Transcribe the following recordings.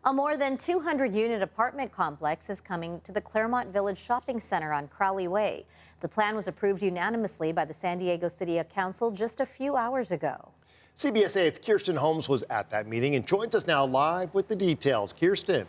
A more than 200-unit apartment complex is coming to the Clairemont Village shopping center on Crowley Way. The plan was approved unanimously by the San Diego City Council just a few hours ago. CBS 8's Kirsten Holmes was at that meeting and joins us now live with the details. Kirsten.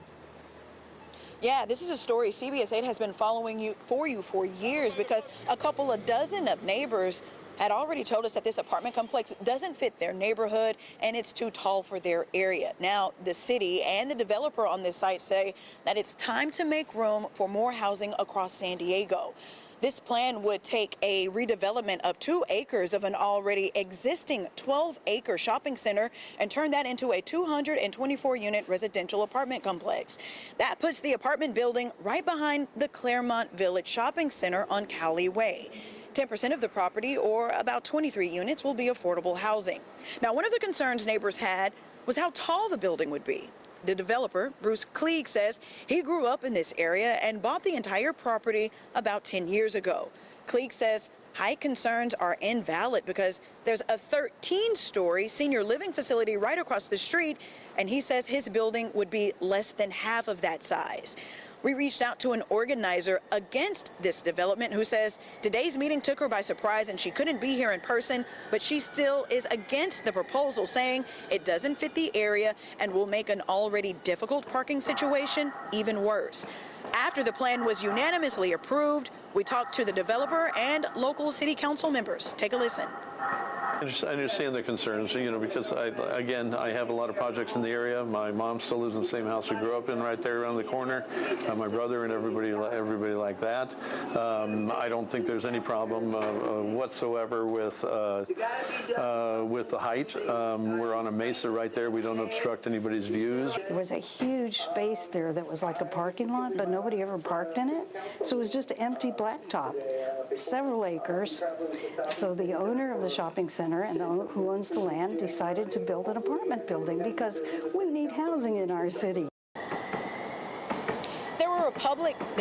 Yeah, this is a story CBS 8 has been following for years because a couple of dozen of neighbors had already told us that this apartment complex doesn't fit their neighborhood and it's too tall for their area. Now, the city and the developer on this site say that it's time to make room for more housing across San Diego. This plan would take a redevelopment of 2 acres of an already existing 12-acre shopping center and turn that into a 224-unit residential apartment complex. That puts the apartment building right behind the Clairemont Village shopping center on Crowley Way. 10% of the property, or about 23 units, will be affordable housing. Now, one of the concerns neighbors had was how tall the building would be. The developer, Bruce Klieg, says he grew up in this area and bought the entire property about 10 years ago. Klieg says height concerns are invalid because there's a 13-story senior living facility right across the street, and he says his building would be less than half of that size. We reached out to an organizer against this development who says today's meeting took her by surprise and she couldn't be here in person, but she still is against the proposal, saying it doesn't fit the area and will make an already difficult parking situation even worse. After the plan was unanimously approved, we talked to the developer and local city council members. Take a listen. I understand the concerns, because I have a lot of projects in the area. My mom still lives in the same house we grew up in right there around the corner. My brother and everybody like that. I don't think there's any problem whatsoever with the height. We're on a mesa right there. We don't obstruct anybody's views. There was a huge space there that was like a parking lot, but nobody ever parked in it. So it was just empty blacktop, several acres. So the owner of the shopping center and who owns the land decided to build an apartment building because we need housing in our city. There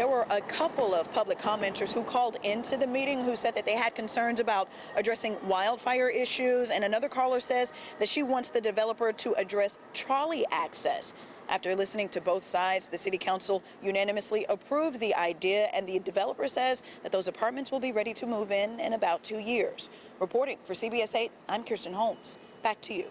were a couple of public commenters who called into the meeting who said that they had concerns about addressing wildfire issues, and another caller says that she wants the developer to address trolley access. After listening to both sides, the city council unanimously approved the idea, and the developer says that those apartments will be ready to move in about 2 years. Reporting for CBS 8, I'm Kirsten Holmes. Back to you.